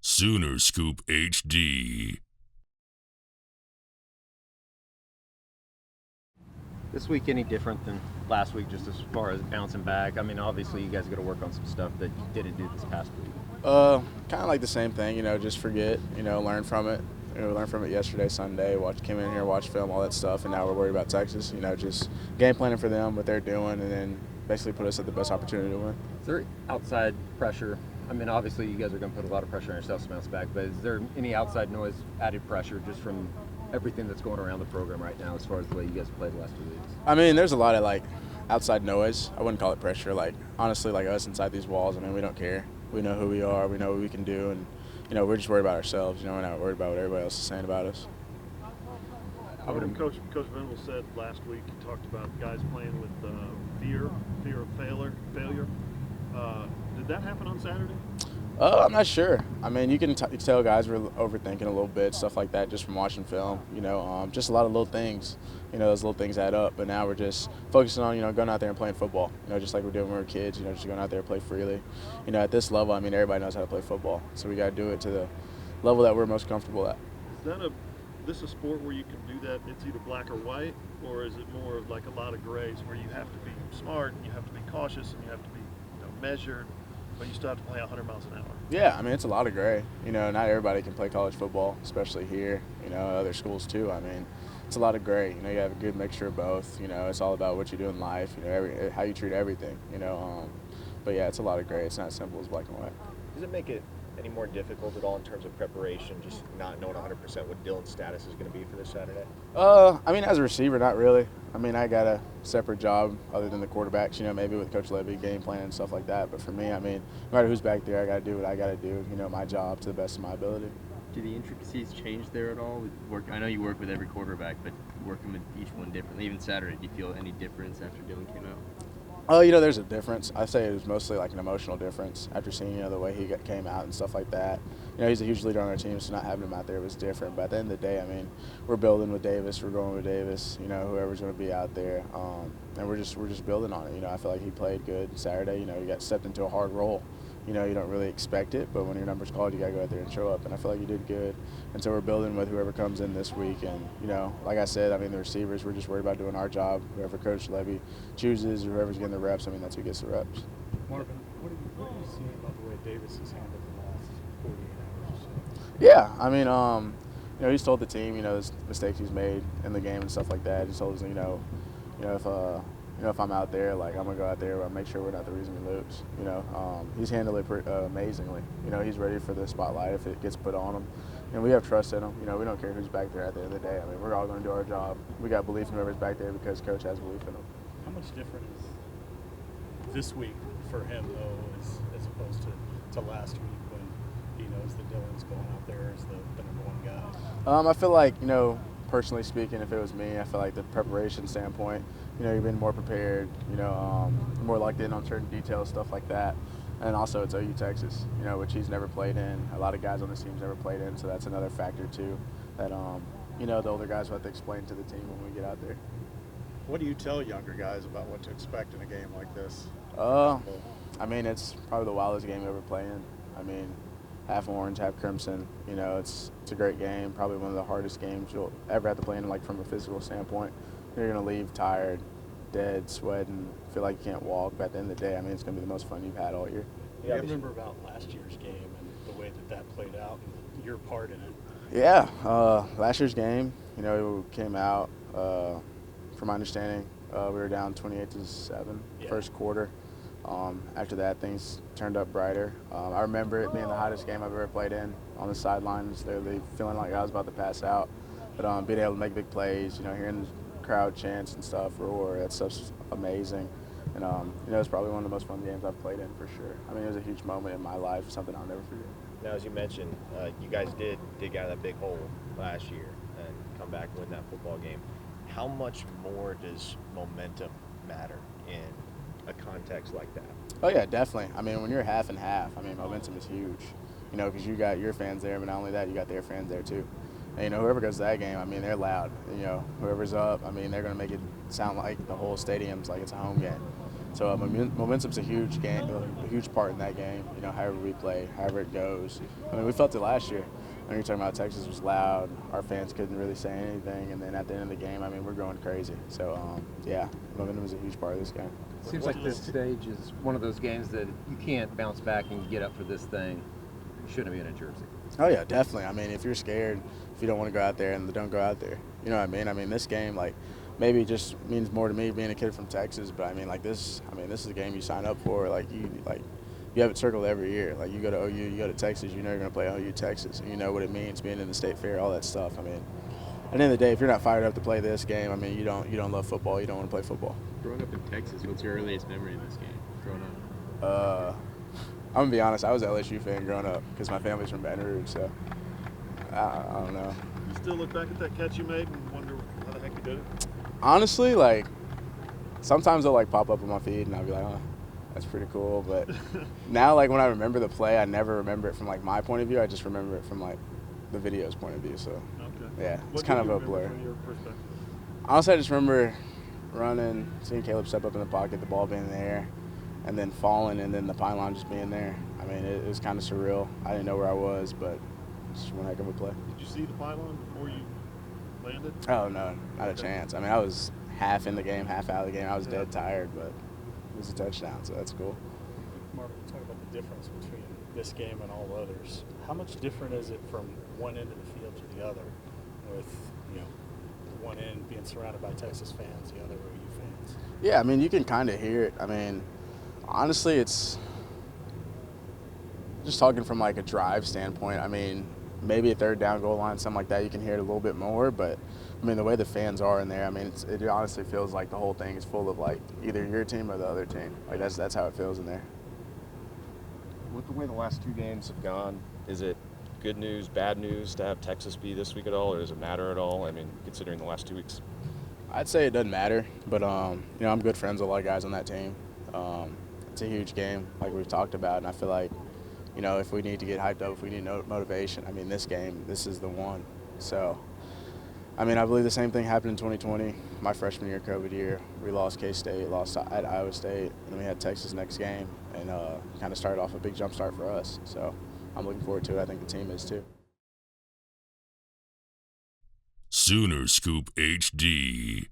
Sooner Scoop HD. This week any different than last week, just as far as bouncing back? I mean, obviously you guys got to work on some stuff that you didn't do this past week. Kind of like the same thing, just forget, learn from it. Learn from it yesterday, Sunday, came in here, watched film, all that stuff, and now we're worried about Texas. Just game planning for them, what they're doing, and then basically put us at the best opportunity to win. Is there outside pressure? I mean, obviously you guys are going to put a lot of pressure on yourselves to bounce back, but is there any outside noise, added pressure just from everything that's going around the program right now as far as the way you guys played the last 2 weeks? I mean, there's a lot of outside noise. I wouldn't call it pressure. Honestly, us inside these walls, I mean, we don't care. We know who we are. We know what we can do, and we're just worried about ourselves. We're not worried about what everybody else is saying about us. Coach Venable said last week, he talked about guys playing with fear of failure. Did that happen on Saturday? I'm not sure. I mean, you can tell guys were overthinking a little bit, stuff like that, just from watching film. Just a lot of little things. Those little things add up. But now we're just focusing on, going out there and playing football. Just like we're doing when we were kids. Just going out there and play freely. At this level, I mean, everybody knows how to play football. So we got to do it to the level that we're most comfortable at. Is this a sport where you can do that? It's either black or white, or is it more like a lot of grays where you have to be smart and you have to be cautious and you have to be measured, but you still have to play 100 miles an hour? Yeah, I mean, it's a lot of gray. Not everybody can play college football, especially here, other schools too. I mean, it's a lot of gray. You have a good mixture of both. It's all about what you do in life, how you treat everything, But yeah, it's a lot of gray. It's not as simple as black and white. Does it make it any more difficult at all in terms of preparation, just not knowing 100% what Dylan's status is going to be for this Saturday? I mean, as a receiver, not really. I mean, I got a separate job other than the quarterbacks, maybe with Coach Levy, game plan and stuff like that. But for me, I mean, no matter who's back there, I got to do what I got to do, my job to the best of my ability. Do the intricacies change there at all? I know you work with every quarterback, but working with each one differently. Even Saturday, do you feel any difference after Dylan came out? There's a difference. I say it was mostly like an emotional difference after seeing, the way he came out and stuff like that. He's a huge leader on our team, so not having him out there was different. But at the end of the day, I mean, we're building with Davis. We're going with Davis. Whoever's going to be out there, and we're just building on it. I feel like he played good Saturday. He got stepped into a hard role. You don't really expect it, but when your number's called, you got to go out there and show up. And I feel like he did good. And so we're building with whoever comes in this week. And, like I said, I mean, the receivers, we're just worried about doing our job. Whoever Coach Levy chooses or whoever's getting the reps, I mean, that's who gets the reps. Marvin, what are you seeing about the way Davis has handled the last 48 hours or so? Yeah, I mean, he's told the team, the mistakes he's made in the game and stuff like that. He's told us, if I'm out there, I'm going to go out there and make sure we're not the reason we lose. He's handled it amazingly. He's ready for the spotlight if it gets put on him. And we have trust in him. We don't care who's back there at the end of the day. I mean, we're all going to do our job. We got belief in whoever's back there because Coach has belief in him. How much different is this week for him, though, as opposed to last week when he knows that Dylan's going out there as the number one guy? I feel like, personally speaking, if it was me, I feel like the preparation standpoint, you've been more prepared, more locked in on certain details, stuff like that. And also it's OU Texas, which he's never played in. A lot of guys on this team's never played in, so that's another factor too that, the older guys will have to explain to the team when we get out there. What do you tell younger guys about what to expect in a game like this? I mean, it's probably the wildest game you ever play in. I mean, half orange, half crimson. It's a great game. Probably one of the hardest games you'll ever have to play in, from a physical standpoint. You're going to leave tired, dead, sweating, feel like you can't walk. But at the end of the day, I mean, it's going to be the most fun you've had all year. Yeah, I remember about last year's game and the way that played out and your part in it. Yeah, last year's game, we came out, from my understanding, we were down 28-7 first quarter. After that, things turned up brighter. I remember it being the hottest game I've ever played in on the sidelines, literally feeling like I was about to pass out. But being able to make big plays, hearing the crowd chants and stuff, roar, that stuff's amazing. And, it's probably one of the most fun games I've played in for sure. I mean, it was a huge moment in my life, something I'll never forget. Now, as you mentioned, you guys did dig out of that big hole last year and come back and win that football game. How much more does momentum matter in a context like that? Oh, yeah, definitely. I mean, when you're half and half, I mean, momentum is huge, because you got your fans there, but not only that, you got their fans there too. And, whoever goes to that game, I mean, they're loud. Whoever's up, I mean, they're going to make it sound like the whole stadium's like it's a home game. So momentum's a huge game, a huge part in that game. You know, however we play, however it goes. I mean, we felt it last year. When you're talking about Texas was loud, our fans couldn't really say anything, and then at the end of the game, I mean, we're going crazy. So, yeah, momentum is a huge part of this game. Seems like this stage is one of those games that you can't bounce back and get up for this thing. You shouldn't be in a jersey. Oh, yeah, definitely. I mean, if you're scared, if you don't want to go out there, and don't go out there. You know what I mean? I mean, this game, like, maybe it just means more to me being a kid from Texas, but I mean, like this is a game you sign up for. You have it circled every year. Like you go to OU, you go to Texas, you know you're going to play OU Texas, and you know what it means being in the state fair, all that stuff. I mean, at the end of the day, if you're not fired up to play this game, I mean, you don't love football, you don't want to play football. Growing up in Texas, what's your earliest memory of this game? Growing up. I'm gonna be honest, I was an LSU fan growing up because my family's from Baton Rouge, so I don't know. You still look back at that catch you made and wonder how the heck you did it? Honestly, like sometimes they'll like pop up on my feed and I'll be like, oh, that's pretty cool. But now, like when I remember the play, I never remember it from like my point of view. I just remember it from like the video's point of view. So Okay. yeah, it's What kind do of you a blur. remember from your perspective? Honestly, I just remember running, seeing Caleb step up in the pocket, the ball being in the air, and then falling, and then the pylon just being there. I mean, it was kind of surreal. I didn't know where I was, but it's just one heck of a play. Did you see the pylon before you landed? Oh, no, not a chance. I mean, I was half in the game, half out of the game. I was dead tired, but it was a touchdown, so that's cool. Marvin, talk about the difference between this game and all others. How much different is it from one end of the field to the other, with one end being surrounded by Texas fans, the other OU fans? Yeah, I mean, you can kind of hear it. I mean, honestly, it's just talking from like a drive standpoint. I mean, maybe a third down goal line, something like that, you can hear it a little bit more. But I mean, the way the fans are in there, I mean, it honestly feels like the whole thing is full of like either your team or the other team. Like that's how it feels in there. With the way the last two games have gone, is it good news, bad news to have Texas be this week at all, or does it matter at all? I mean, considering the last 2 weeks. I'd say it doesn't matter, but I'm good friends with a lot of guys on that team. It's a huge game, like we've talked about, and I feel like, if we need to get hyped up, if we need motivation, I mean, this game, this is the one. So, I mean, I believe the same thing happened in 2020, my freshman year, COVID year. We lost K-State, lost at Iowa State, and then we had Texas next game, and kind of started off a big jump start for us. So, I'm looking forward to it. I think the team is too. Sooner Scoop HD.